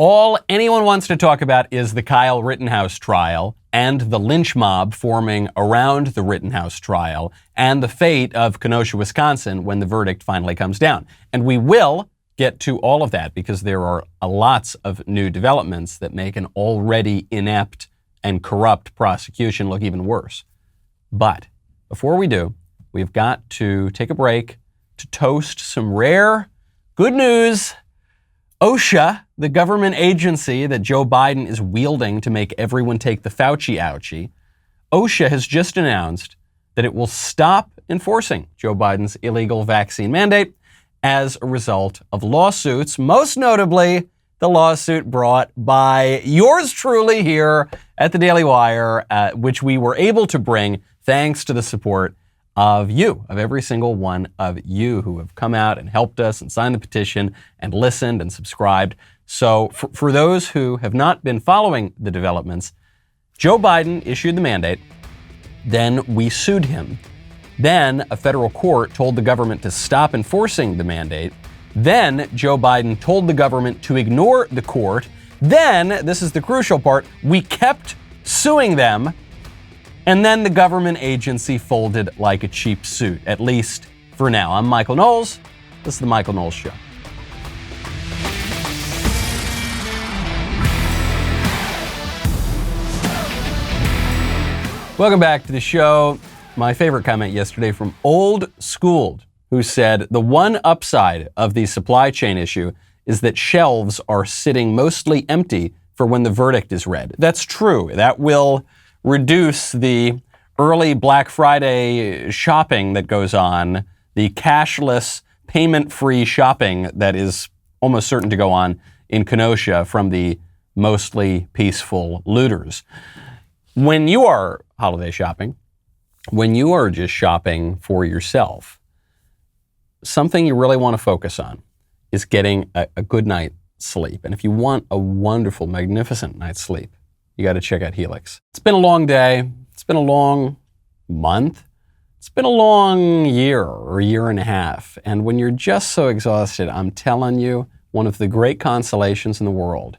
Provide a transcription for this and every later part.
All anyone wants to talk about is the Kyle Rittenhouse trial and the lynch mob forming around the Rittenhouse trial and the fate of Kenosha, Wisconsin when the verdict finally comes down. And we will get to all of that because there are lots of new developments that make an already inept and corrupt prosecution look even worse. But before we do, we've got to take a break to toast some rare good news. Osha, the government agency that Joe Biden is wielding to make everyone take the Fauci ouchie, Osha has just announced that it will stop enforcing Joe Biden's illegal vaccine mandate as a result of lawsuits, most notably the lawsuit brought by yours truly here at the Daily Wire, which we were able to bring thanks to the support of you, of every single one of you who have come out and helped us and signed the petition and listened and subscribed. So for those who have not been following the developments, Joe Biden issued the mandate, then we sued him. Then a federal court told the government to stop enforcing the mandate. Then Joe Biden told the government to ignore the court. Then, this is the crucial part, we kept suing them. And then the government agency folded like a cheap suit, at least for now. I'm Michael Knowles. This is The Michael Knowles Show. Welcome back to the show. My favorite comment yesterday from Old Schooled, who said, the one upside of the supply chain issue is that shelves are sitting mostly empty for when the verdict is read. That's true. That will reduce the early Black Friday shopping that goes on, the cashless, payment-free shopping that is almost certain to go on in Kenosha from the mostly peaceful looters. When you are holiday shopping, when you are just shopping for yourself, something you really want to focus on is getting a good night's sleep. And if you want a wonderful, magnificent night's sleep, you got to check out Helix. It's been a long day. It's been a long month. It's been a long year or year and a half. And when you're just so exhausted, I'm telling you, one of the great consolations in the world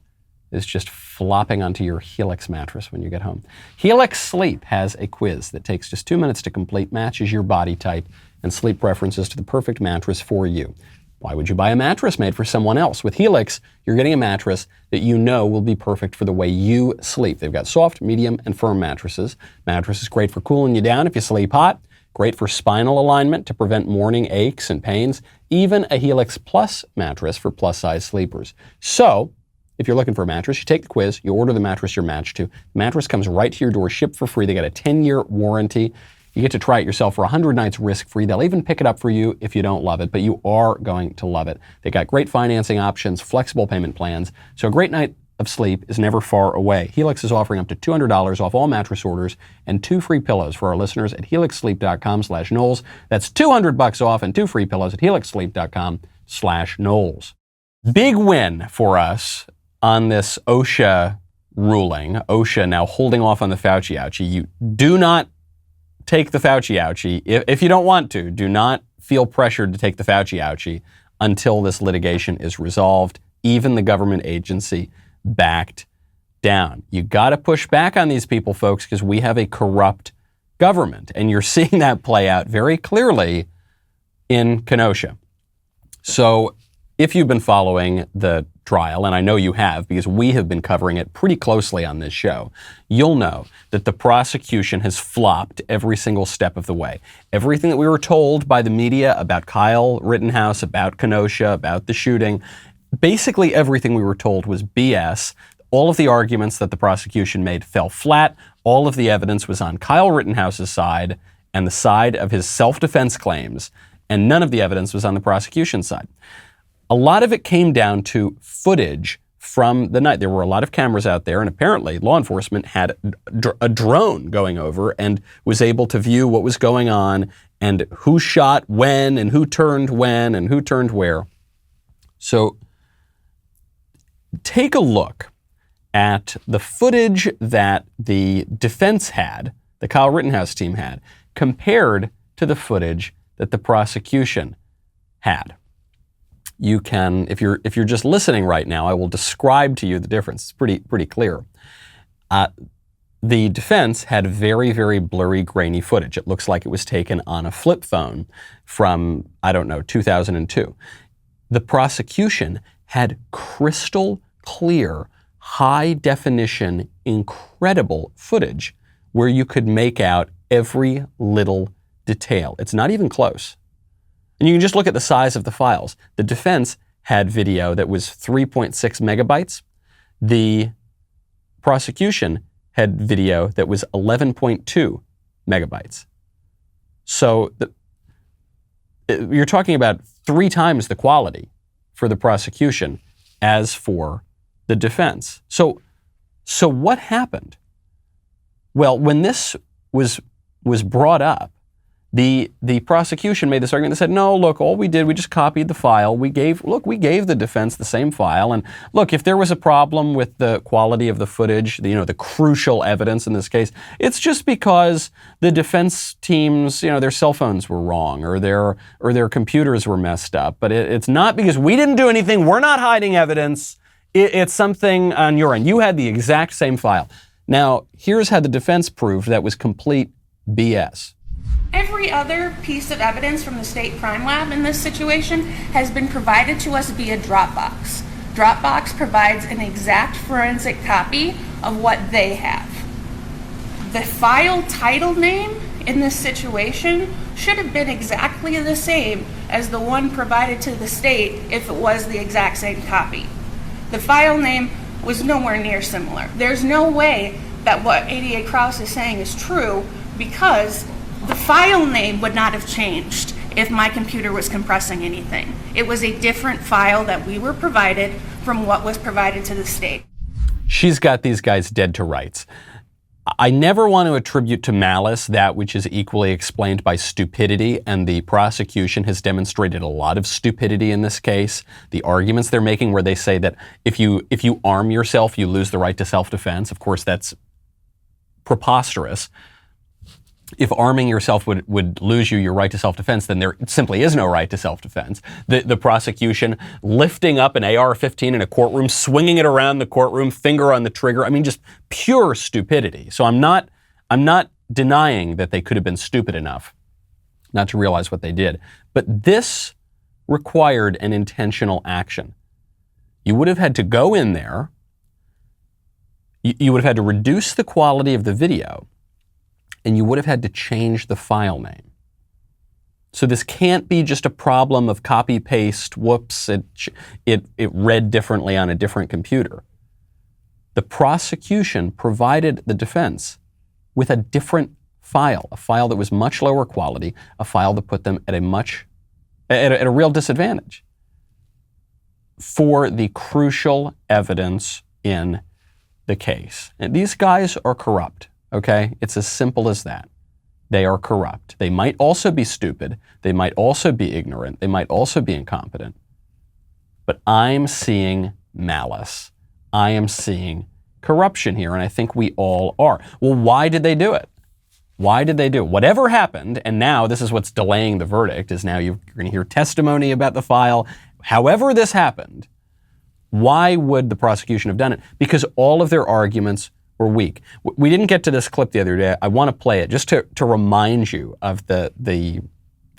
is just flopping onto your Helix mattress when you get home. Helix Sleep has a quiz that takes just 2 minutes to complete, matches your body type and sleep preferences to the perfect mattress for you. Why would you buy a mattress made for someone else? With Helix, you're getting a mattress that you know will be perfect for the way you sleep. They've got soft, medium, and firm mattresses. Mattress is great for cooling you down if you sleep hot. Great for spinal alignment to prevent morning aches and pains. Even a Helix Plus mattress for plus-size sleepers. So, if you're looking for a mattress, you take the quiz, you order the mattress you're matched to. The mattress comes right to your door, shipped for free. They got a 10-year warranty. You get to try it yourself for 100 nights risk-free. They'll even pick it up for you if you don't love it, but you are going to love it. They got great financing options, flexible payment plans, so a great night of sleep is never far away. Helix is offering up to $200 off all mattress orders and 2 free pillows for our listeners at helixsleep.com/Knowles. That's $200 off and 2 free pillows at helixsleep.com/Knowles. Big win for us on this Osha ruling. Osha now holding off on the Fauci ouchie. You do not take the Fauci ouchie. If you don't want to, do not feel pressured to take the Fauci ouchie until this litigation is resolved. Even the government agency backed down. You got to push back on these people, folks, because we have a corrupt government. And you're seeing that play out very clearly in Kenosha. So if you've been following the trial, and I know you have because we have been covering it pretty closely on this show, you'll know that the prosecution has flopped every single step of the way. Everything that we were told by the media about Kyle Rittenhouse, about Kenosha, about the shooting, basically everything we were told was BS. All of the arguments that the prosecution made fell flat. All of the evidence was on Kyle Rittenhouse's side and the side of his self-defense claims, and none of the evidence was on the prosecution side. A lot of it came down to footage from the night. There were a lot of cameras out there, and apparently law enforcement had a drone going over and was able to view what was going on and who shot when and who turned when and who turned where. So take a look at the footage that the defense had, the Kyle Rittenhouse team had, compared to the footage that the prosecution had. you can, if you're just listening right now, I will describe to you the difference. It's pretty clear. The defense had very, very blurry, grainy footage. It looks like it was taken on a flip phone from, 2002. The prosecution had crystal clear, high definition, incredible footage where you could make out every little detail. It's not even close. And you can just look at the size of the files. The defense had video that was 3.6 megabytes. The prosecution had video that was 11.2 megabytes. So you're talking about 3 times the quality for the prosecution as for the defense. So what happened? Well, when this was brought up, the prosecution made this argument. They said, no, look, all we did, we just copied the file. We gave the defense the same file. And look, if there was a problem with the quality of the footage, the crucial evidence in this case, it's just because the defense teams, their cell phones were wrong or their computers were messed up. But it's not because we didn't do anything. We're not hiding evidence. It's something on your end. You had the exact same file. Now, here's how the defense proved that was complete BS. Every other piece of evidence from the state crime lab in this situation has been provided to us via Dropbox. Dropbox provides an exact forensic copy of what they have. The file title name in this situation should have been exactly the same as the one provided to the state if it was the exact same copy. The file name was nowhere near similar. There's no way that what ADA Krause is saying is true because the file name would not have changed if my computer was compressing anything. It was a different file that we were provided from what was provided to the state. She's got these guys dead to rights. I never want to attribute to malice that which is equally explained by stupidity, and the prosecution has demonstrated a lot of stupidity in this case. The arguments they're making where they say that if you arm yourself, you lose the right to self-defense. Of course, that's preposterous. If arming yourself would lose you your right to self-defense, then there simply is no right to self-defense. The prosecution lifting up an AR-15 in a courtroom, swinging it around the courtroom, finger on the trigger. I mean, just pure stupidity. So I'm not denying that they could have been stupid enough not to realize what they did. But this required an intentional action. You would have had to go in there. You would have had to reduce the quality of the video. And you would have had to change the file name. So this can't be just a problem of copy paste. Whoops, it read differently on a different computer. The prosecution provided the defense with a different file, a file that was much lower quality, a file that put them at a real disadvantage for the crucial evidence in the case. And these guys are corrupt. Okay? It's as simple as that. They are corrupt. They might also be stupid. They might also be ignorant. They might also be incompetent. But I'm seeing malice. I am seeing corruption here, and I think we all are. Well, why did they do it? Why did they do it? Whatever happened, and now this is what's delaying the verdict, is now you're going to hear testimony about the file. However this happened, why would the prosecution have done it? Because all of their arguments were weak. We didn't get to this clip the other day. I want to play it just to remind you of the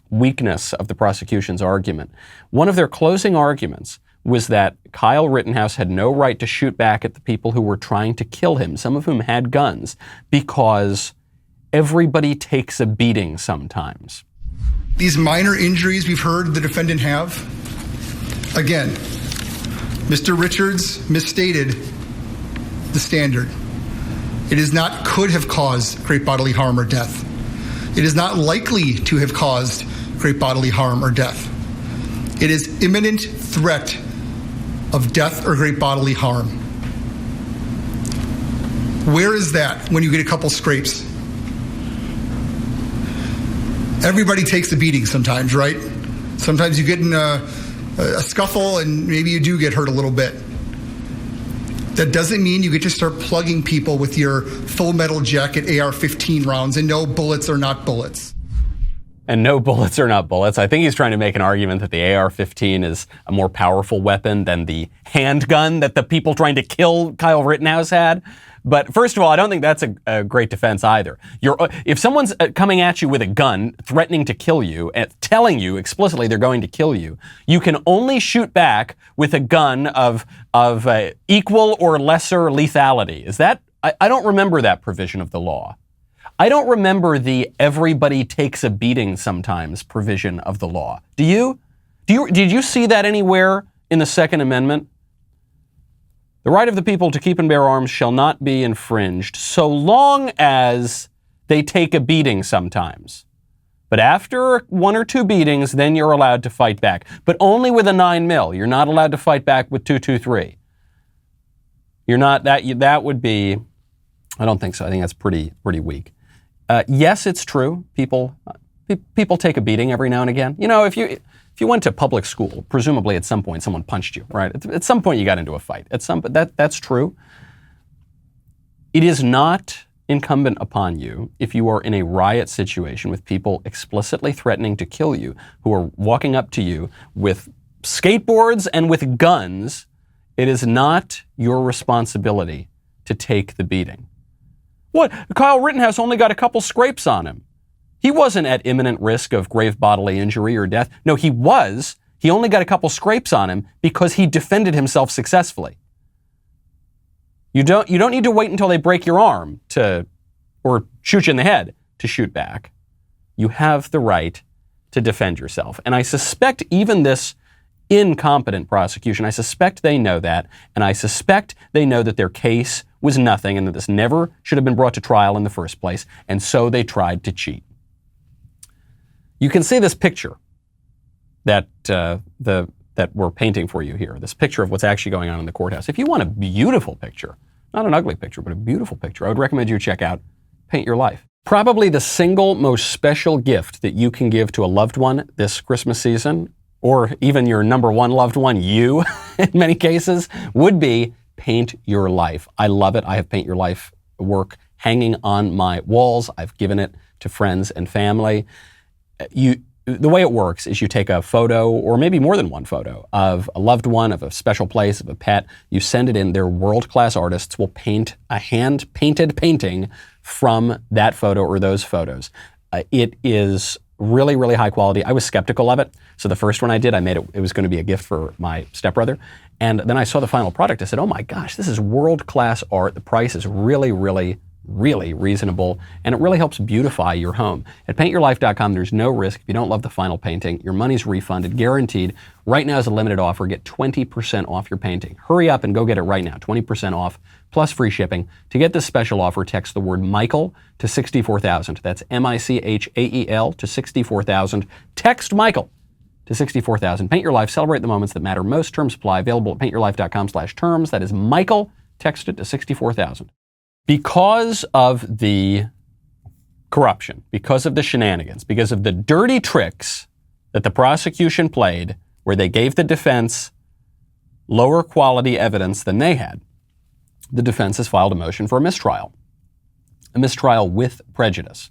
weakness of the prosecution's argument. One of their closing arguments was that Kyle Rittenhouse had no right to shoot back at the people who were trying to kill him, some of whom had guns, because everybody takes a beating sometimes. These minor injuries we've heard the defendant have, again, Mr. Richards misstated the standard. It is not could have caused great bodily harm or death. It is not likely to have caused great bodily harm or death. It is imminent threat of death or great bodily harm. Where is that when you get a couple scrapes? Everybody takes a beating sometimes, right? Sometimes you get in a scuffle and maybe you do get hurt a little bit. That doesn't mean you get to start plugging people with your full metal jacket AR-15 rounds, and no, bullets are not bullets. And no bullets are not bullets. I think he's trying to make an argument that the AR-15 is a more powerful weapon than the handgun that the people trying to kill Kyle Rittenhouse had. But first of all, I don't think that's a great defense either. If someone's coming at you with a gun, threatening to kill you, and telling you explicitly they're going to kill you, you can only shoot back with a gun of equal or lesser lethality. Is that? I don't remember that provision of the law. I don't remember the everybody takes a beating sometimes provision of the law. Do you? Did you see that anywhere in the Second Amendment? The right of the people to keep and bear arms shall not be infringed so long as they take a beating sometimes. But after one or two beatings, then you're allowed to fight back. But only with a 9mm. You're not allowed to fight back with .223. You're not, that would be, I don't think so. I think that's pretty weak. Yes, it's true. People take a beating every now and again. You know, if you went to public school, presumably at some point someone punched you, right? At some point you got into a fight. That's true. It is not incumbent upon you, if you are in a riot situation with people explicitly threatening to kill you, who are walking up to you with skateboards and with guns, it is not your responsibility to take the beating. What? Kyle Rittenhouse only got a couple scrapes on him. He wasn't at imminent risk of grave bodily injury or death. No, he was. He only got a couple scrapes on him because he defended himself successfully. You don't need to wait until they break your arm or shoot you in the head to shoot back. You have the right to defend yourself. And I suspect even this incompetent prosecution, I suspect they know that, and I suspect they know that their case was nothing and that this never should have been brought to trial in the first place, and so they tried to cheat. You can see this picture that we're painting for you here, this picture of what's actually going on in the courthouse. If you want a beautiful picture, not an ugly picture, but a beautiful picture, I would recommend you check out Paint Your Life. Probably the single most special gift that you can give to a loved one this Christmas season, or even your number one loved one, you, in many cases, would be Paint Your Life. I love it. I have Paint Your Life work hanging on my walls. I've given it to friends and family. The way it works is you take a photo, or maybe more than one photo, of a loved one, of a special place, of a pet. You send it in. Their world-class artists will paint a hand-painted painting from that photo or those photos. It is really, really high quality. I was skeptical of it. So the first one I did, I made it was going to be a gift for my stepbrother. And then I saw the final product. I said, oh my gosh, this is world-class art. The price is really, really, really reasonable, and it really helps beautify your home. At paintyourlife.com, there's no risk. If you don't love the final painting, your money's refunded, guaranteed. Right now is a limited offer. Get 20% off your painting. Hurry up and go get it right now. 20% off plus free shipping. To get this special offer, text the word Michael to 64,000. That's MICHAEL to 64,000. Text Michael to 64,000. Paint Your Life. Celebrate the moments that matter most. Terms apply. Available at paintyourlife.com/terms. That is Michael. Text it to 64,000. Because of the corruption, because of the shenanigans, because of the dirty tricks that the prosecution played, where they gave the defense lower quality evidence than they had, the defense has filed a motion for a mistrial. A mistrial with prejudice.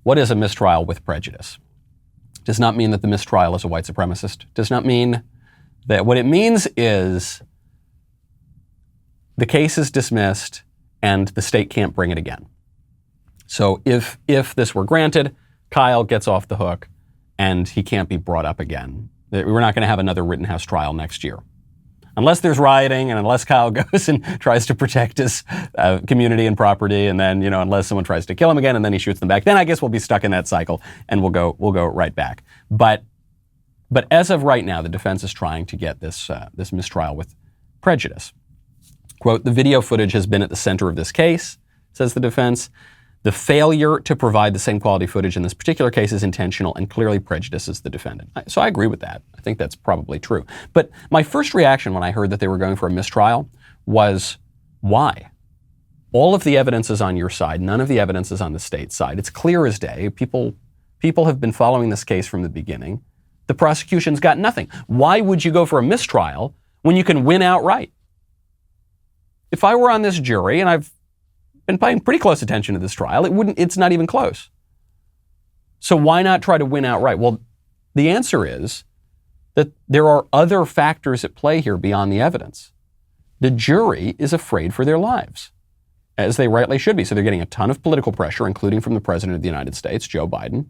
What is a mistrial with prejudice? Does not mean that the mistrial is a white supremacist. Does not mean that. What it means is the case is dismissed and the state can't bring it again. So if this were granted, Kyle gets off the hook and he can't be brought up again. We're not going to have another Rittenhouse trial next year. Unless there's rioting and unless Kyle goes and tries to protect his community and property, and then, unless someone tries to kill him again and then he shoots them back, then I guess we'll be stuck in that cycle and we'll go right back. But as of right now, the defense is trying to get this mistrial with prejudice. Quote, the video footage has been at the center of this case, says the defense. The failure to provide the same quality footage in this particular case is intentional and clearly prejudices the defendant. So I agree with that. I think that's probably true. But my first reaction when I heard that they were going for a mistrial was, why? All of the evidence is on your side. None of the evidence is on the state's side. It's clear as day. People have been following this case from the beginning. The prosecution's got nothing. Why would you go for a mistrial when you can win outright? If I were on this jury, and I've been paying pretty close attention to this trial, it's not even close. So why not try to win outright? Well, the answer is that there are other factors at play here beyond the evidence. The jury is afraid for their lives, as they rightly should be. So they're getting a ton of political pressure, including from the President of the United States, Joe Biden,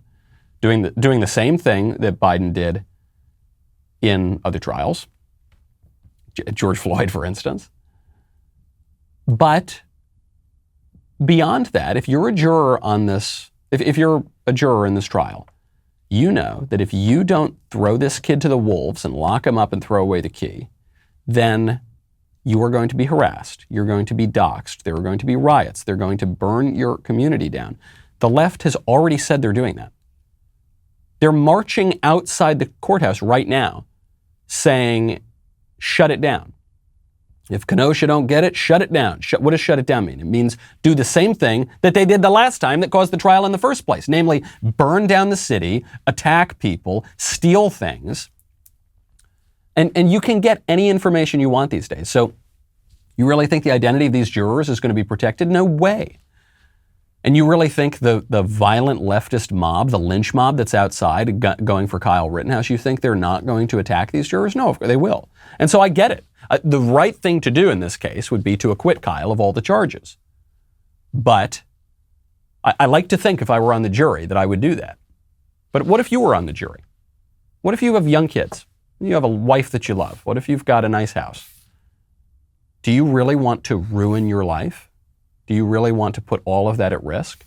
doing the same thing that Biden did in other trials, George Floyd, for instance. But beyond that, if you're a juror on this, if you're a juror in this trial, you know that if you don't throw this kid to the wolves and lock him up and throw away the key, then you are going to be harassed. You're going to be doxxed. There are going to be riots. They're going to burn your community down. The left has already said they're doing that. They're marching outside the courthouse right now saying, shut it down. If Kenosha don't get it, shut it down. What does shut it down mean? It means do the same thing that they did the last time that caused the trial in the first place, namely burn down the city, attack people, steal things. And you can get any information you want these days. So you really think the identity of these jurors is going to be protected? No way. And you really think the violent leftist mob, the lynch mob that's outside going for Kyle Rittenhouse, you think they're not going to attack these jurors? No, they will. And so I get it. The right thing to do in this case would be to acquit Kyle of all the charges. But I like to think if I were on the jury that I would do that. But what if you were on the jury? What if you have young kids? You have a wife that you love. What if you've got a nice house? Do you really want to ruin your life? Do you really want to put all of that at risk?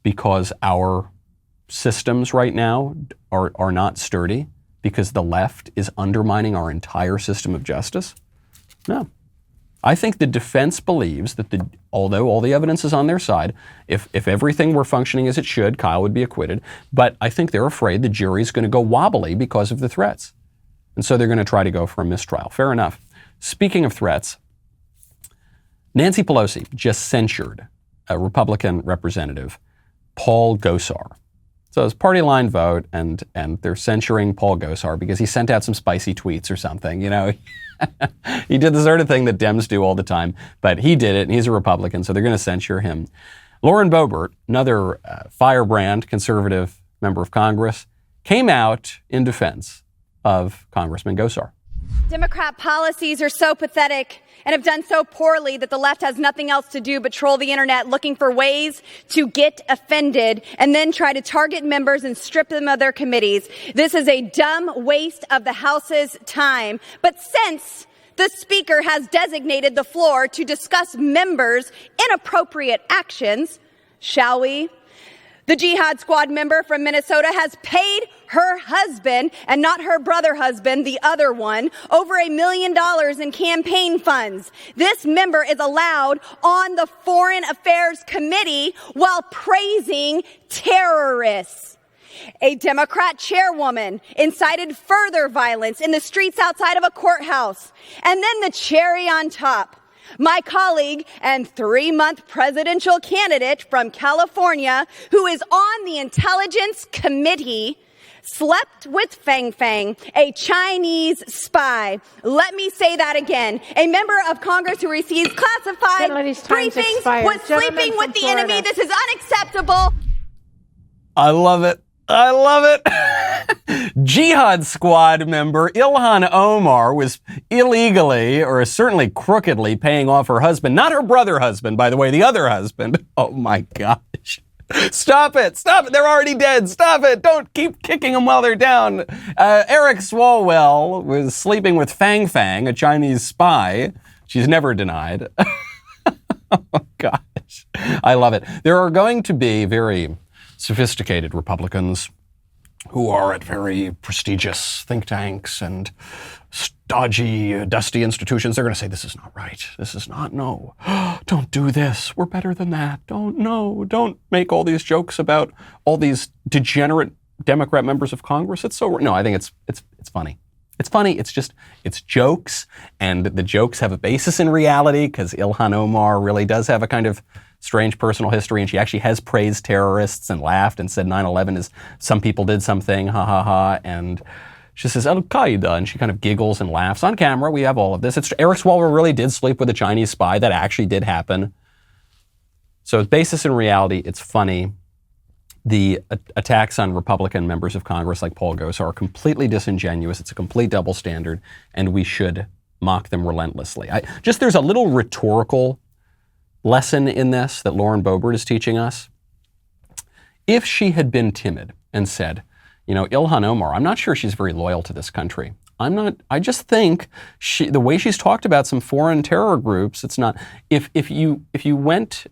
Because our systems right now are not sturdy? Because the left is undermining our entire system of justice? No. I think the defense believes that although all the evidence is on their side, if everything were functioning as it should, Kyle would be acquitted. But I think they're afraid the jury's going to go wobbly because of the threats. And so they're going to try to go for a mistrial. Fair enough. Speaking of threats, Nancy Pelosi just censured a Republican representative, Paul Gosar. So it's party line vote, and they're censuring Paul Gosar because he sent out some spicy tweets or something. You know, he did the sort of thing that Dems do all the time, but he did it, and he's a Republican, so they're going to censure him. Lauren Boebert, another firebrand conservative member of Congress, came out in defense of Congressman Gosar. Democrat policies are so pathetic and have done so poorly that the left has nothing else to do but troll the internet looking for ways to get offended and then try to target members and strip them of their committees. This is a dumb waste of the House's time. But since the Speaker has designated the floor to discuss members' inappropriate actions, shall we? The Jihad Squad member from Minnesota has paid her husband, and not her brother husband, the other one, over $1 million in campaign funds. This member is allowed on the Foreign Affairs Committee while praising terrorists. A Democrat chairwoman incited further violence in the streets outside of a courthouse. And then the cherry on top. My colleague and 3-month presidential candidate from California, who is on the Intelligence Committee, slept with Fang Fang, a Chinese spy. Let me say that again. A member of Congress who receives classified briefings was sleeping with the enemy. This is unacceptable. I love it. I love it. Jihad Squad member Ilhan Omar was illegally, or certainly crookedly, paying off her husband, not her brother husband, by the way, the other husband. Oh my gosh. Stop it. Stop it. They're already dead. Stop it. Don't keep kicking them while they're down. Eric Swalwell was sleeping with Fang Fang, a Chinese spy. She's never denied. Oh gosh. I love it. There are going to be very sophisticated Republicans who are at very prestigious think tanks and stodgy, dusty institutions. They're going to say, this is not right. This is not, no. Don't do this. We're better than that. Don't make all these jokes about all these degenerate Democrat members of Congress. It's so, no, I think it's funny. It's funny. It's jokes, and the jokes have a basis in reality because Ilhan Omar really does have a kind of strange personal history, and she actually has praised terrorists and laughed and said 9/11 is some people did something, ha ha ha, and she says Al-Qaeda, and she kind of giggles and laughs on camera. We have all of this. Eric Swalwell really did sleep with a Chinese spy. That actually did happen. So basis in reality, it's funny. the attacks on Republican members of Congress like Paul Gosar are completely disingenuous. It's a complete double standard, and we should mock them relentlessly. There's a little rhetorical lesson in this that Lauren Boebert is teaching us. If she had been timid and said, Ilhan Omar, I'm not sure she's very loyal to this country. I just think the way she's talked about some foreign terror groups, it's not. If you went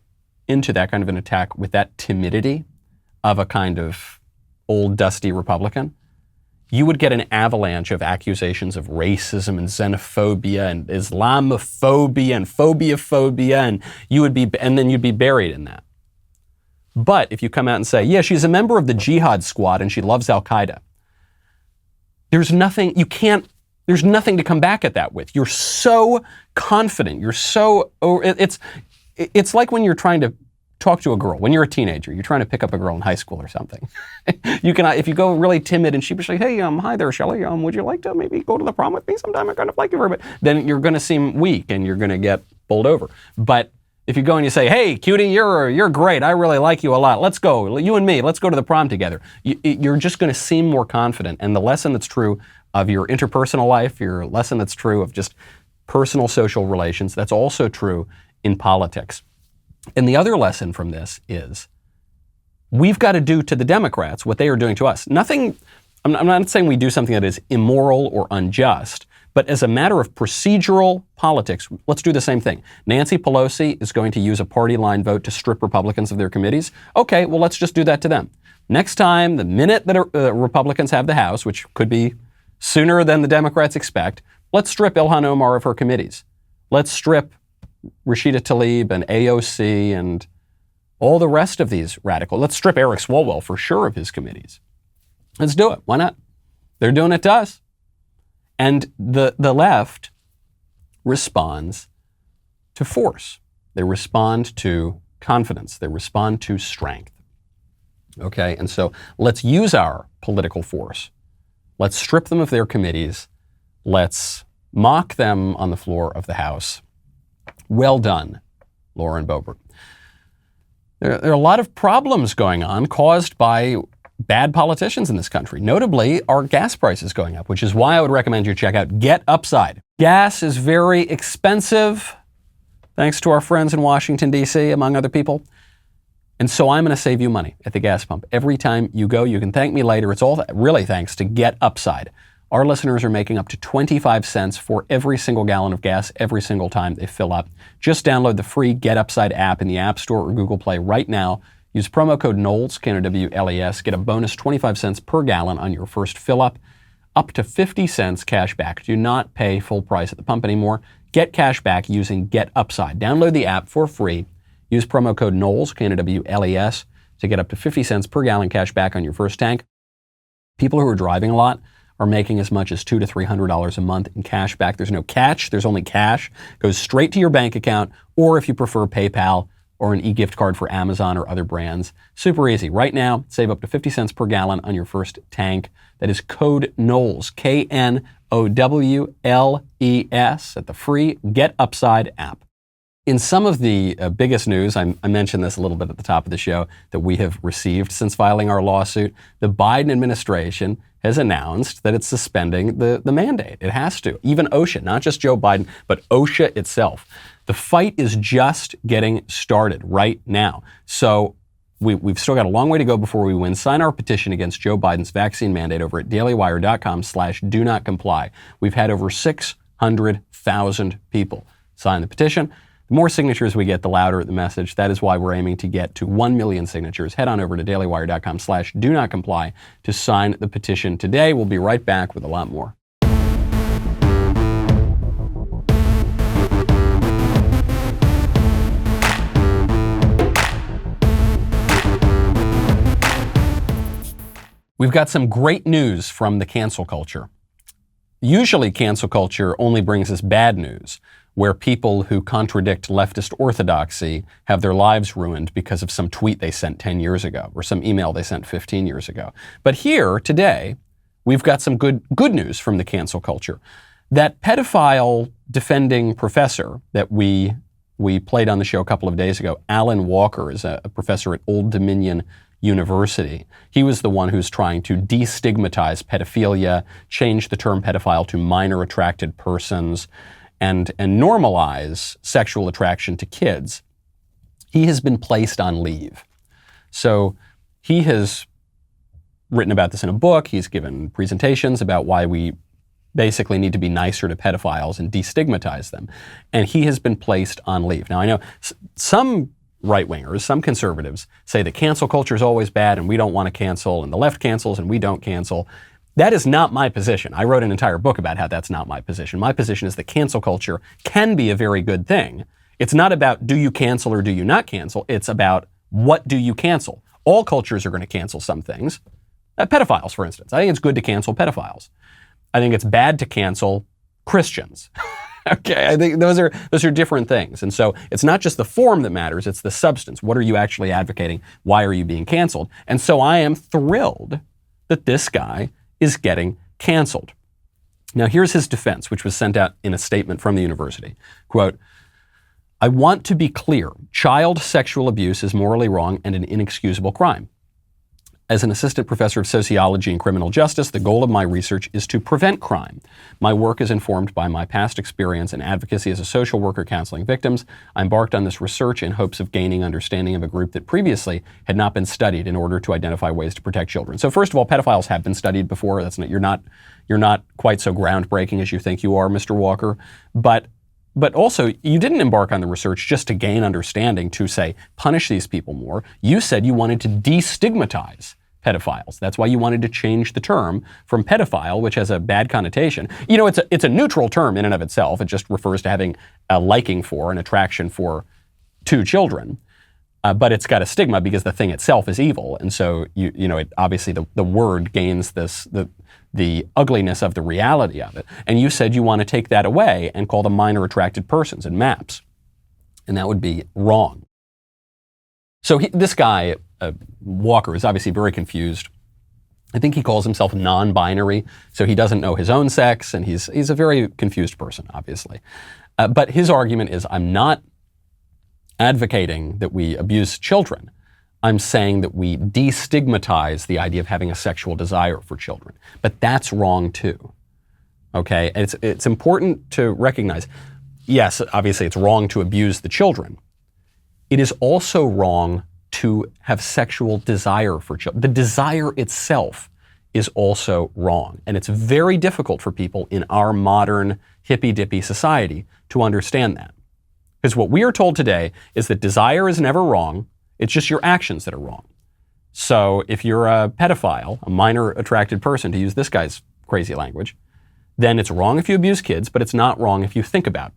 into that kind of an attack with that timidity of a kind of old dusty Republican, you would get an avalanche of accusations of racism and xenophobia and Islamophobia and phobia, and then you'd be buried in that. But if you come out and say, yeah, she's a member of the Jihad Squad and she loves Al-Qaeda, there's nothing to come back at that with. You're so confident. It's like when you're trying to talk to a girl, when you're a teenager, you're trying to pick up a girl in high school or something. If you go really timid and sheepishly, hey, hi there, Shelley, would you like to maybe go to the prom with me sometime? I kind of like you very much. Then you're going to seem weak and you're going to get bowled over. But if you go and you say, hey, cutie, you're great. I really like you a lot. Let's go. You and me, let's go to the prom together. You're just going to seem more confident. And the lesson that's true of your interpersonal life, your lesson that's true of just personal social relations, that's also true in politics. And the other lesson from this is we've got to do to the Democrats what they are doing to us. I'm not saying we do something that is immoral or unjust, but as a matter of procedural politics, let's do the same thing. Nancy Pelosi is going to use a party line vote to strip Republicans of their committees. Okay, well, let's just do that to them. Next time, the minute that Republicans have the House, which could be sooner than the Democrats expect, let's strip Ilhan Omar of her committees. Let's strip Rashida Tlaib and AOC and all the rest of these radicals. Let's strip Eric Swalwell for sure of his committees. Let's do it. Why not? They're doing it to us. And the left responds to force. They respond to confidence. They respond to strength. Okay, and so let's use our political force. Let's strip them of their committees. Let's mock them on the floor of the House. Well done, Lauren Boebert. There are a lot of problems going on caused by bad politicians in this country. Notably, our gas prices going up, which is why I would recommend you check out Get Upside. Gas is very expensive, thanks to our friends in Washington, D.C., among other people. And so I'm going to save you money at the gas pump. Every time you go, you can thank me later. It's all really thanks to Get Upside. Our listeners are making up to 25 cents for every single gallon of gas every single time they fill up. Just download the free Get Upside app in the App Store or Google Play right now. Use promo code Knowles, K-N-O-W-L-E-S. Get a bonus 25 cents per gallon on your first fill up to 50 cents cash back. Do not pay full price at the pump anymore. Get cash back using Get Upside. Download the app for free. Use promo code Knowles, K-N-O-W-L-E-S, to get up to 50 cents per gallon cash back on your first tank. People who are driving a lot are making as much as $200 to $300 a month in cash back. There's no catch. There's only cash. It goes straight to your bank account, or if you prefer PayPal or an e-gift card for Amazon or other brands. Super easy. Right now, save up to 50 cents per gallon on your first tank. That is code Knowles, K-N-O-W-L-E-S, at the free Get Upside app. In some of the biggest news, I mentioned this a little bit at the top of the show, that we have received since filing our lawsuit, the Biden administration has announced that it's suspending the mandate. It has to. Even OSHA, not just Joe Biden, but OSHA itself. The fight is just getting started right now. So we've still got a long way to go before we win. Sign our petition against Joe Biden's vaccine mandate over at dailywire.com/do-not-comply. We've had over 600,000 people sign the petition. The more signatures we get, the louder the message. That is why we're aiming to get to 1 million signatures. Head on over to dailywire.com/do-not-comply to sign the petition today. We'll be right back with a lot more. We've got some great news from the cancel culture. Usually cancel culture only brings us bad news, where people who contradict leftist orthodoxy have their lives ruined because of some tweet they sent 10 years ago or some email they sent 15 years ago. But here, today, we've got some good news from the cancel culture. That pedophile defending professor that we played on the show a couple of days ago, Alan Walker, is a professor at Old Dominion university. He was the one who's trying to destigmatize pedophilia, change the term pedophile to minor attracted persons, and normalize sexual attraction to kids. He has been placed on leave. So he has written about this in a book. He's given presentations about why we basically need to be nicer to pedophiles and destigmatize them. And he has been placed on leave. Now, I know some right-wingers, some conservatives say that cancel culture is always bad and we don't want to cancel, and the left cancels and we don't cancel. That is not my position. I wrote an entire book about how that's not my position. My position is that cancel culture can be a very good thing. It's not about do you cancel or do you not cancel. It's about what do you cancel. All cultures are going to cancel some things. Pedophiles, for instance. I think it's good to cancel pedophiles. I think it's bad to cancel Christians. Okay, I think those are different things. And so it's not just the form that matters, it's the substance. What are you actually advocating? Why are you being canceled? And so I am thrilled that this guy is getting canceled. Now here's his defense, which was sent out in a statement from the university. Quote, "I want to be clear. Child sexual abuse is morally wrong and an inexcusable crime. As an assistant professor of sociology and criminal justice, the goal of my research is to prevent crime. My work is informed by my past experience and advocacy as a social worker counseling victims. I embarked on this research in hopes of gaining understanding of a group that previously had not been studied in order to identify ways to protect children." So first of all, pedophiles have been studied before. You're not quite so groundbreaking as you think you are, Mr. Walker. But also, you didn't embark on the research just to gain understanding, to say, punish these people more. You said you wanted to destigmatize pedophiles. That's why you wanted to change the term from pedophile, which has a bad connotation. You know, it's a neutral term in and of itself. It just refers to having a liking for, an attraction for two children. But it's got a stigma because the thing itself is evil. And so, it obviously the word gains the ugliness of the reality of it. And you said you want to take that away and call them minor attracted persons and MAPS. And that would be wrong. So this guy, Walker, is obviously very confused. I think he calls himself non-binary, so he doesn't know his own sex, and he's a very confused person, obviously. But his argument is, I'm not advocating that we abuse children. I'm saying that we destigmatize the idea of having a sexual desire for children. But that's wrong too. Okay? It's important to recognize, yes, obviously it's wrong to abuse the children. It is also wrong to have sexual desire for children. The desire itself is also wrong. And it's very difficult for people in our modern hippy-dippy society to understand that. Because what we are told today is that desire is never wrong. It's just your actions that are wrong. So if you're a pedophile, a minor attracted person, to use this guy's crazy language, then it's wrong if you abuse kids, but it's not wrong if you think about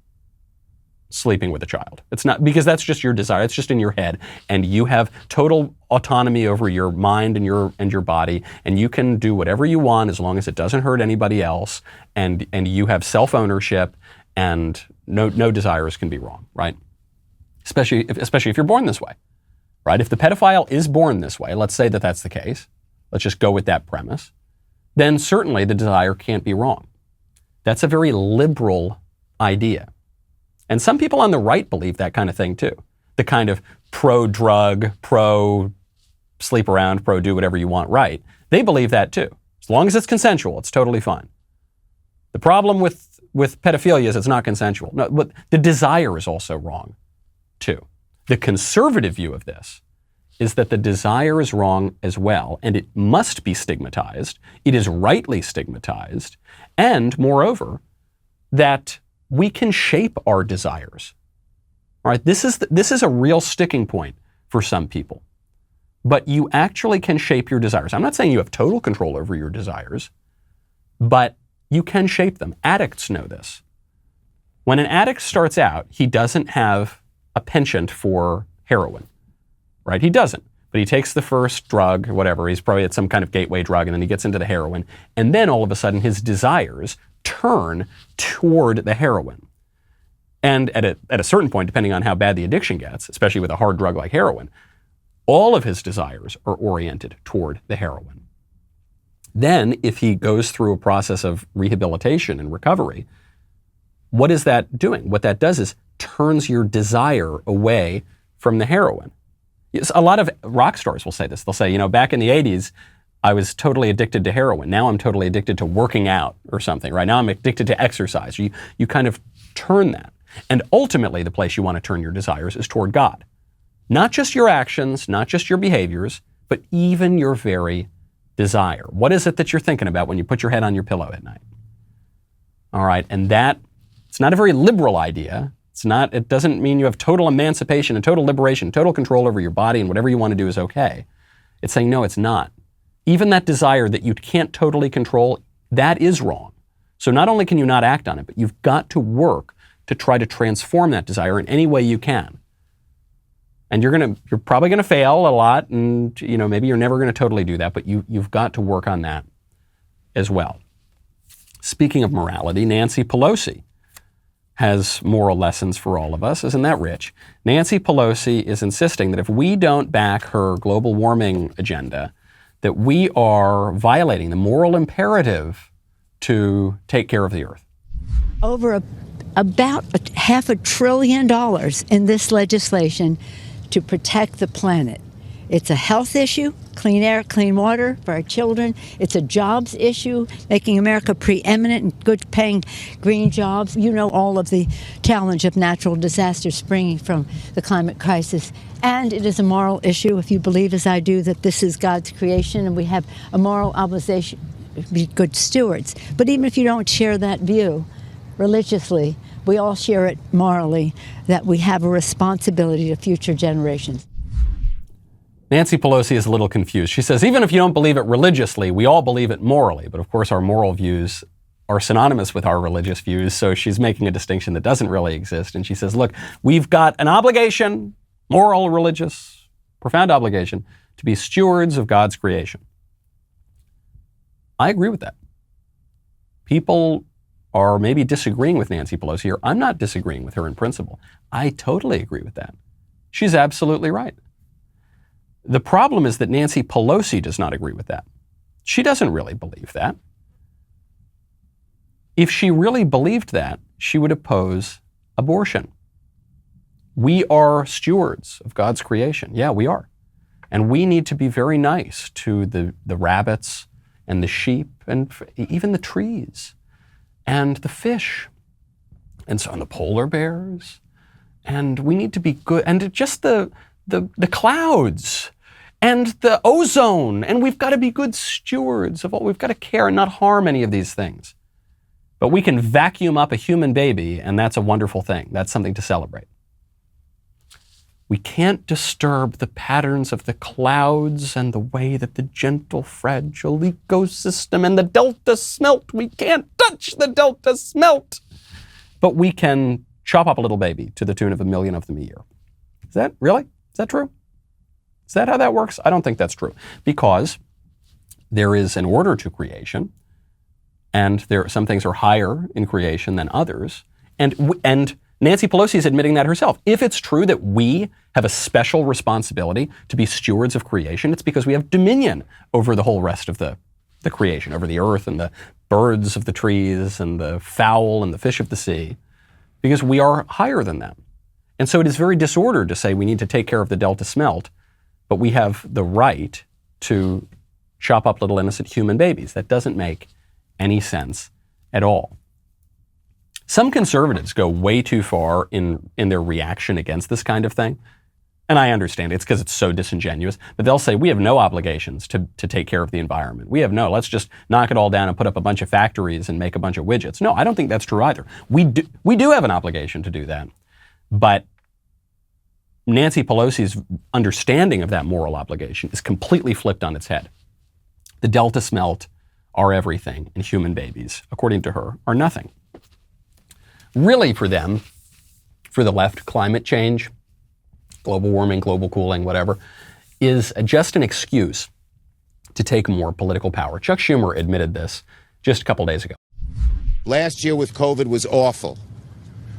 sleeping with a child. It's not, because that's just your desire. It's just in your head, and you have total autonomy over your mind and your body, and you can do whatever you want as long as it doesn't hurt anybody else, and you have self-ownership, and no desires can be wrong, right? Especially if you're born this way. Right? If the pedophile is born this way, let's say that that's the case, let's just go with that premise, then certainly the desire can't be wrong. That's a very liberal idea. And some people on the right believe that kind of thing too. The kind of pro-drug, pro-sleep around, pro-do whatever you want right. They believe that too. As long as it's consensual, it's totally fine. The problem with pedophilia is it's not consensual. No, but the desire is also wrong too. The conservative view of this is that the desire is wrong as well, and it must be stigmatized. It is rightly stigmatized, and moreover, that we can shape our desires. All right, this is a real sticking point for some people. But you actually can shape your desires. I'm not saying you have total control over your desires, but you can shape them. Addicts know this. When an addict starts out, he doesn't have a penchant for heroin, right? He doesn't, but he takes the first drug or whatever. He's probably at some kind of gateway drug, and then he gets into the heroin. And then all of a sudden his desires turn toward the heroin. And at a certain point, depending on how bad the addiction gets, especially with a hard drug like heroin, all of his desires are oriented toward the heroin. Then if he goes through a process of rehabilitation and recovery, what is that doing? What that does is turns your desire away from the heroin. Yes, a lot of rock stars will say this. They'll say, back in the 80s, I was totally addicted to heroin. Now I'm totally addicted to working out or something. Right now I'm addicted to exercise. You kind of turn that. And ultimately, the place you want to turn your desires is toward God. Not just your actions, not just your behaviors, but even your very desire. What is it that you're thinking about when you put your head on your pillow at night? All right, and it's not a very liberal idea. It doesn't mean you have total emancipation and total liberation, total control over your body, and whatever you want to do is okay. It's saying, no, it's not. Even that desire that you can't totally control, that is wrong. So not only can you not act on it, but you've got to work to try to transform that desire in any way you can. And you're probably gonna fail a lot, and maybe you're never gonna totally do that, but you've got to work on that as well. Speaking of morality, Nancy Pelosi has moral lessons for all of us. Isn't that rich? Nancy Pelosi is insisting that if we don't back her global warming agenda, that we are violating the moral imperative to take care of the earth. Over about $500 billion in this legislation to protect the planet. It's a health issue, clean air, clean water for our children. It's a jobs issue, making America preeminent in good-paying green jobs. You know all of the challenge of natural disasters springing from the climate crisis. And it is a moral issue, if you believe, as I do, that this is God's creation and we have a moral obligation to be good stewards. But even if you don't share that view religiously, we all share it morally, that we have a responsibility to future generations. Nancy Pelosi is a little confused. She says, even if you don't believe it religiously, we all believe it morally. But of course, our moral views are synonymous with our religious views. So she's making a distinction that doesn't really exist. And she says, look, we've got an obligation, moral, religious, profound obligation, to be stewards of God's creation. I agree with that. People are maybe disagreeing with Nancy Pelosi, or I'm not disagreeing with her in principle. I totally agree with that. She's absolutely right. The problem is that Nancy Pelosi does not agree with that. She doesn't really believe that. If she really believed that, she would oppose abortion. We are stewards of God's creation. Yeah, we are. And we need to be very nice to the rabbits and the sheep and even the trees and the fish and so on, the polar bears. And we need to be good. And just the clouds and the ozone. And we've got to be good stewards of all. We've got to care and not harm any of these things. But we can vacuum up a human baby, and that's a wonderful thing. That's something to celebrate. We can't disturb the patterns of the clouds and the way that the gentle, fragile ecosystem and the delta smelt. We can't touch the delta smelt. But we can chop up a little baby to the tune of 1 million of them a year. Is that true? Is that how that works? I don't think that's true. Because there is an order to creation, and some things are higher in creation than others. And Nancy Pelosi is admitting that herself. If it's true that we have a special responsibility to be stewards of creation, it's because we have dominion over the whole rest of the creation, over the earth and the birds of the trees and the fowl and the fish of the sea, because we are higher than them. And so it is very disordered to say we need to take care of the delta smelt, but we have the right to chop up little innocent human babies. That doesn't make any sense at all. Some conservatives go way too far in their reaction against this kind of thing. And I understand it's because it's so disingenuous, but they'll say we have no obligations to take care of the environment. Let's just knock it all down and put up a bunch of factories and make a bunch of widgets. No, I don't think that's true either. We do have an obligation to do that. But Nancy Pelosi's understanding of that moral obligation is completely flipped on its head. The delta smelt are everything, and human babies, according to her, are nothing. Really, for them, for the left, climate change, global warming, global cooling, whatever, is just an excuse to take more political power. Chuck Schumer admitted this just a couple days ago. Last year with COVID was awful.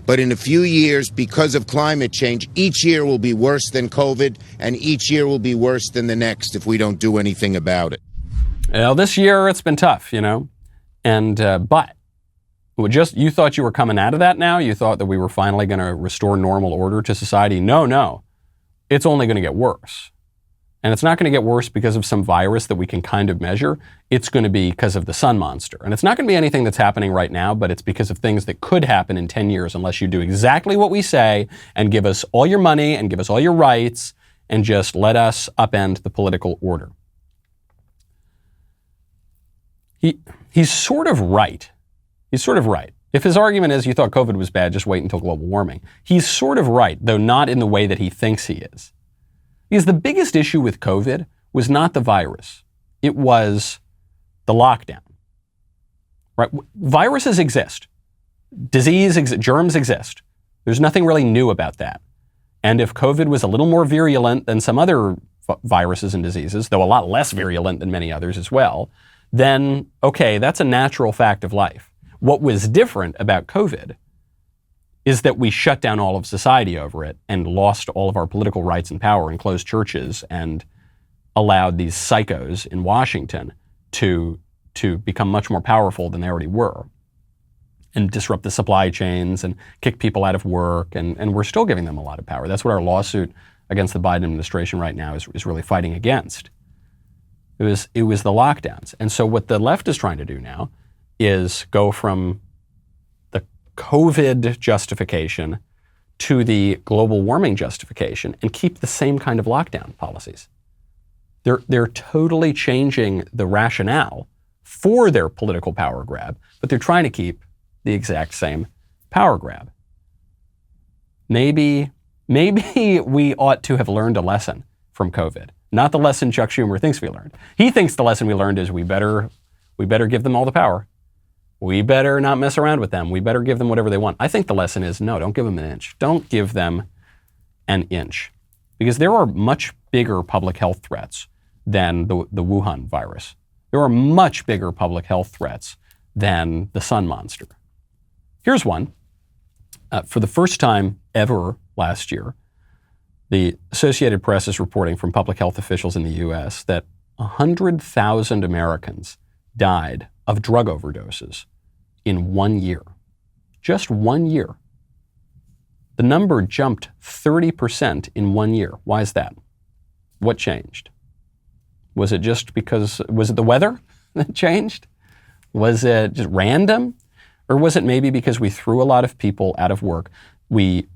But in a few years, because of climate change, each year will be worse than COVID, and each year will be worse than the next if we don't do anything about it. Well, this year it's been tough, and but you thought you were coming out of that now? You thought that we were finally going to restore normal order to society? No. it's only going to get worse. And it's not going to get worse because of some virus that we can kind of measure. It's going to be because of the sun monster. And it's not going to be anything that's happening right now, but it's because of things that could happen in 10 years unless you do exactly what we say and give us all your money and give us all your rights and just let us upend the political order. He's sort of right. He's sort of right. If his argument is you thought COVID was bad, just wait until global warming. He's sort of right, though not in the way that he thinks he is. Because the biggest issue with COVID was not the virus. It was the lockdown. Right? Viruses exist. Germs exist. There's nothing really new about that. And if COVID was a little more virulent than some other viruses and diseases, though a lot less virulent than many others as well, then, okay, that's a natural fact of life. What was different about COVID is that we shut down all of society over it and lost all of our political rights and power and closed churches and allowed these psychos in Washington to become much more powerful than they already were and disrupt the supply chains and kick people out of work. And we're still giving them a lot of power. That's what our lawsuit against the Biden administration right now is really fighting against. It was the lockdowns. And so what the left is trying to do now is go from the COVID justification to the global warming justification and keep the same kind of lockdown policies. They're totally changing the rationale for their political power grab, but they're trying to keep the exact same power grab. Maybe we ought to have learned a lesson from COVID. Not the lesson Chuck Schumer thinks we learned. He thinks the lesson we learned is we better give them all the power. We better not mess around with them. We better give them whatever they want. I think the lesson is no, don't give them an inch. Don't give them an inch. Because there are much bigger public health threats than the Wuhan virus. There are much bigger public health threats than the sun monster. Here's one. For the first time ever last year, the Associated Press is reporting from public health officials in the U.S. that 100,000 Americans died of drug overdoses in 1 year. Just 1 year. The number jumped 30% in 1 year. Why is that? What changed? Was it the weather that changed? Was it just random? Or was it maybe because we threw a lot of people out of work? We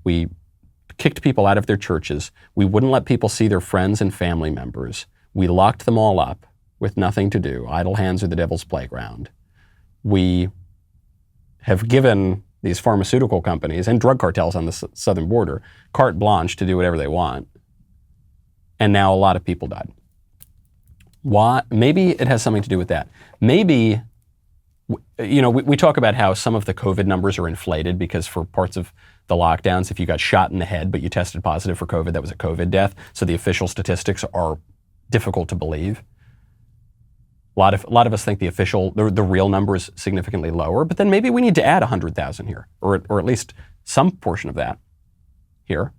kicked people out of their churches. We wouldn't let people see their friends and family members. We locked them all up with nothing to do. Idle hands are the devil's playground. We have given these pharmaceutical companies and drug cartels on the southern border carte blanche to do whatever they want. And now a lot of people died. Why? Maybe it has something to do with that. Maybe, we talk about how some of the COVID numbers are inflated because for parts of the lockdowns, if you got shot in the head but you tested positive for COVID, that was a COVID death. So the official statistics are difficult to believe. A lot of us think the real number is significantly lower, but then maybe we need to add 100,000 here, or at least some portion of that here,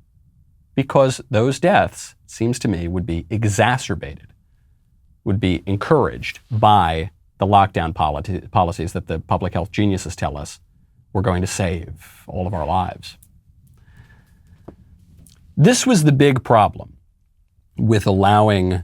because those deaths, it seems to me, would be exacerbated, would be encouraged by the lockdown policies that the public health geniuses tell us we're going to save all of our lives. This was the big problem with allowing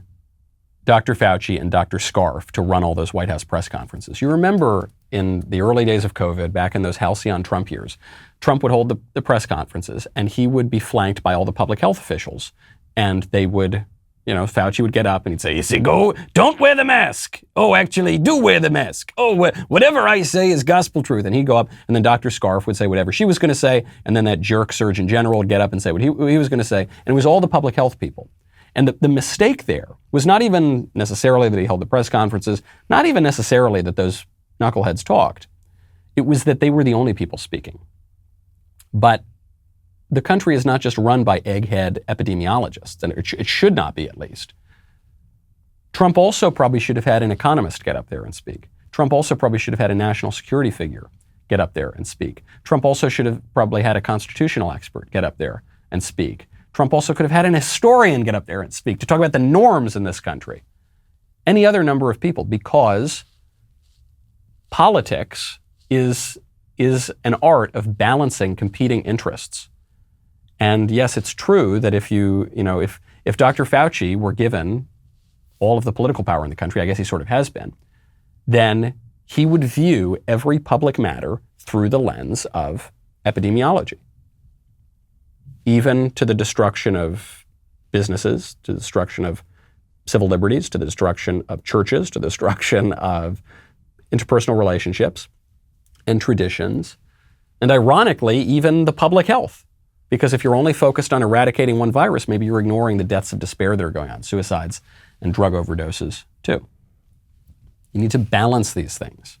Dr. Fauci and Dr. Scarf to run all those White House press conferences. You remember in the early days of COVID, back in those halcyon Trump years, Trump would hold the press conferences and he would be flanked by all the public health officials. And they would, Fauci would get up and he'd say, go, don't wear the mask. Oh, actually, do wear the mask. Oh, whatever I say is gospel truth. And he'd go up and then Dr. Scarf would say whatever she was going to say. And then that jerk Surgeon General would get up and say what he was going to say. And it was all the public health people. And the mistake there was not even necessarily that he held the press conferences, not even necessarily that those knuckleheads talked. It was that they were the only people speaking. But the country is not just run by egghead epidemiologists, and it should not be, at least. Trump also probably should have had an economist get up there and speak. Trump also probably should have had a national security figure get up there and speak. Trump also should have probably had a constitutional expert get up there and speak. Trump also could have had an historian get up there and speak to talk about the norms in this country. Any other number of people, because politics is an art of balancing competing interests. And yes, it's true that if Dr. Fauci were given all of the political power in the country, I guess he sort of has been, then he would view every public matter through the lens of epidemiology, even to the destruction of businesses, to the destruction of civil liberties, to the destruction of churches, to the destruction of interpersonal relationships and traditions, and ironically, even the public health. Because if you're only focused on eradicating one virus, maybe you're ignoring the deaths of despair that are going on, suicides and drug overdoses too. You need to balance these things.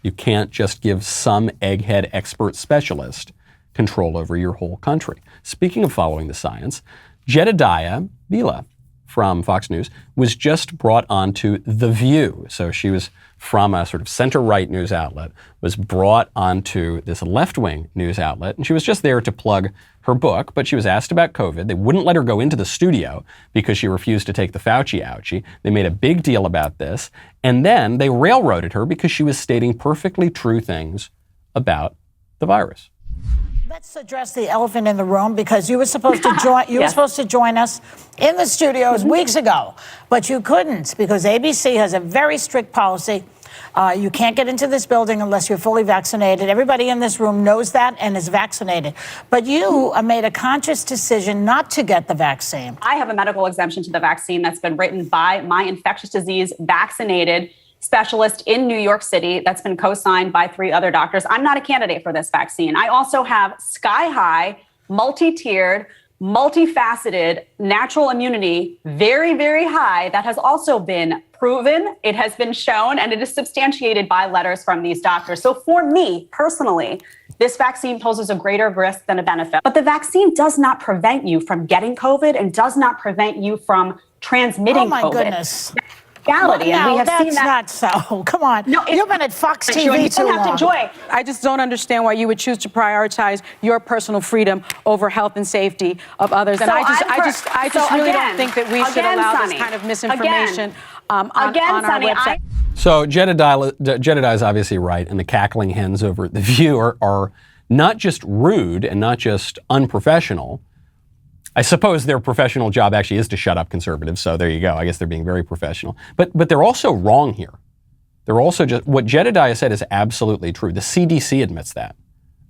You can't just give some egghead expert specialist control over your whole country. Speaking of following the science, Jedediah Bila from Fox News was just brought onto The View. So she was from a sort of center-right news outlet, was brought onto this left-wing news outlet, and she was just there to plug her book, but she was asked about COVID. They wouldn't let her go into the studio because she refused to take the Fauci ouchie. They made a big deal about this, and then they railroaded her because she was stating perfectly true things about the virus. Let's address the elephant in the room, because you were supposed to join. You were supposed to join us in the studios weeks ago, but you couldn't because ABC has a very strict policy. You can't get into this building unless you're fully vaccinated. Everybody in this room knows that and is vaccinated. But you made a conscious decision not to get the vaccine. I have a medical exemption to the vaccine that's been written by my infectious disease vaccinated specialist in New York City that's been co-signed by 3 other doctors. I'm not a candidate for this vaccine. I also have sky-high, multi-tiered, multifaceted natural immunity, very, very high, that has also been proven, it has been shown, and it is substantiated by letters from these doctors. So for me, personally, this vaccine poses a greater risk than a benefit. But the vaccine does not prevent you from getting COVID and does not prevent you from transmitting COVID. Oh, my goodness. Reality, and we have that's seen that. Not so. Come on. No, you've been at Fox TV too long. I just don't understand why you would choose to prioritize your personal freedom over health and safety of others. And I just really don't think that we should allow this kind of misinformation on our website. So Jedediah is obviously right, and the Cackling Hens over at The View are not just rude and not just unprofessional. I suppose their professional job actually is to shut up conservatives, so there you go. I guess they're being very professional. But they're also wrong here. They're also just, what Jedediah said is absolutely true. The CDC admits that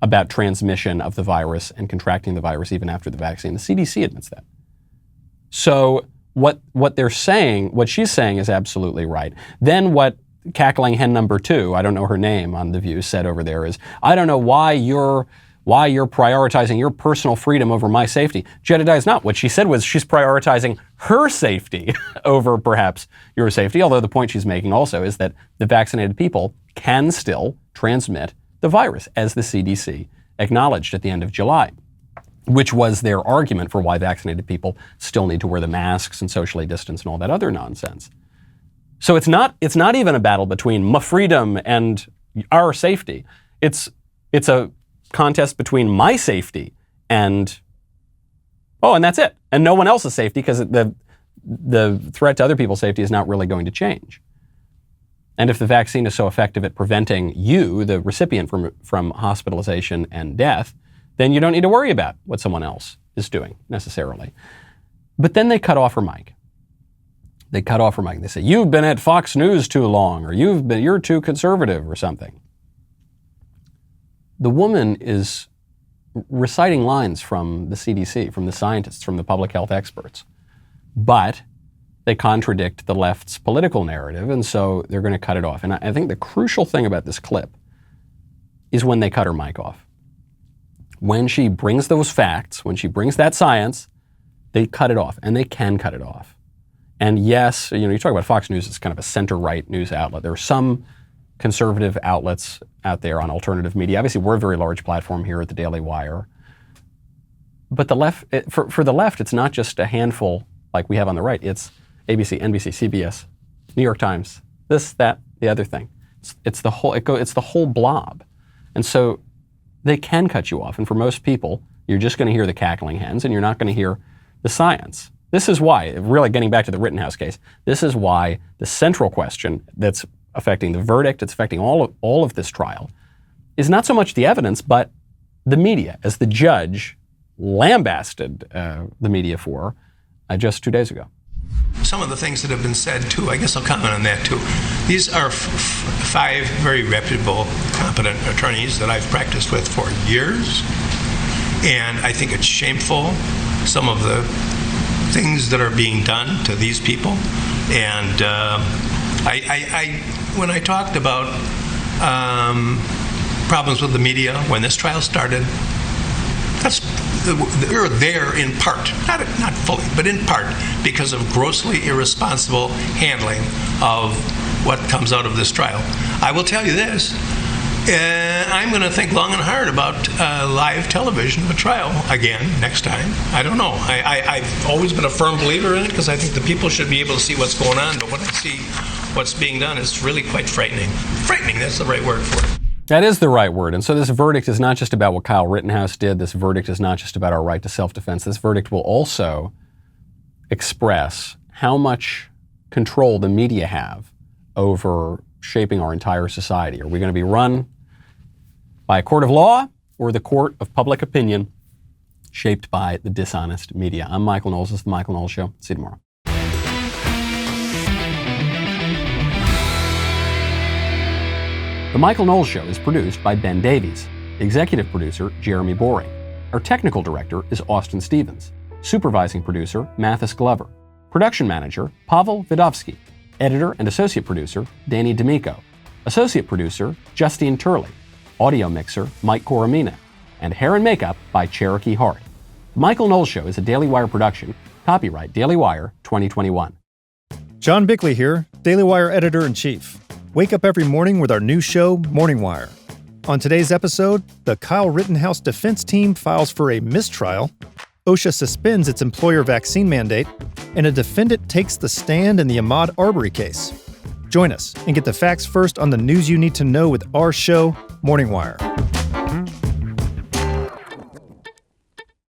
about transmission of the virus and contracting the virus even after the vaccine. The CDC admits that. So what they're saying, what she's saying is absolutely right. Then what Cackling Hen number 2, I don't know her name on The View, said over there is, I don't know why you're prioritizing your personal freedom over my safety. Jedediah's not. What she said was she's prioritizing her safety over perhaps your safety, although the point she's making also is that the vaccinated people can still transmit the virus, as the CDC acknowledged at the end of July, which was their argument for why vaccinated people still need to wear the masks and socially distance and all that other nonsense. So it's not even a battle between my freedom and our safety. It's a contest between my safety and that's it. And no one else's safety, because the threat to other people's safety is not really going to change. And if the vaccine is so effective at preventing you, the recipient, from hospitalization and death, then you don't need to worry about what someone else is doing necessarily. But then they cut off her mic. They cut off her mic. They say, you've been at Fox News too long, or you're too conservative or something. The woman is reciting lines from the CDC, from the scientists, from the public health experts. But they contradict the left's political narrative, and so they're going to cut it off. And I think the crucial thing about this clip is when they cut her mic off. When she brings those facts, when she brings that science, they cut it off, and they can cut it off. And yes, you talk about Fox News, it's kind of a center-right news outlet. There are some conservative outlets out there on alternative media. Obviously, we're a very large platform here at the Daily Wire. But the left, for the left, it's not just a handful like we have on the right. It's ABC, NBC, CBS, New York Times, this, that, the other thing. It's the whole blob. And so they can cut you off. And for most people, you're just going to hear the Cackling Hens, and you're not going to hear the science. This is why, really getting back to the Rittenhouse case, this is why the central question that's affecting the verdict, it's affecting all of this trial, is not so much the evidence, but the media, as the judge lambasted the media for just 2 days ago. Some of the things that have been said, too, I guess I'll comment on that, too. These are 5 very reputable, competent attorneys that I've practiced with for years. And I think it's shameful, some of the things that are being done to these people. And when I talked about problems with the media when this trial started, they're there in part, not fully, but in part because of grossly irresponsible handling of what comes out of this trial. I will tell you this. I'm going to think long and hard about live television of a trial again next time. I don't know. I've always been a firm believer in it because I think the people should be able to see what's going on. But when I see what's being done, it's really quite frightening. Frightening, that's the right word for it. That is the right word. And so this verdict is not just about what Kyle Rittenhouse did. This verdict is not just about our right to self-defense. This verdict will also express how much control the media have over shaping our entire society. Are we going to be run by a court of law or the court of public opinion shaped by the dishonest media? I'm Michael Knowles. This is The Michael Knowles Show. See you tomorrow. The Michael Knowles Show is produced by Ben Davies. Executive producer, Jeremy Boring. Our technical director is Austin Stevens. Supervising producer, Mathis Glover. Production manager, Pavel Vidovsky. Editor and associate producer, Danny D'Amico. Associate producer, Justine Turley. Audio mixer, Mike Coromina. And hair and makeup by Cherokee Hart. The Michael Knowles Show is a Daily Wire production. Copyright Daily Wire 2021. John Bickley here, Daily Wire editor-in-chief. Wake up every morning with our new show, Morning Wire. On today's episode, the Kyle Rittenhouse defense team files for a mistrial, OSHA suspends its employer vaccine mandate, and a defendant takes the stand in the Ahmaud Arbery case. Join us and get the facts first on the news you need to know with our show, Morning Wire.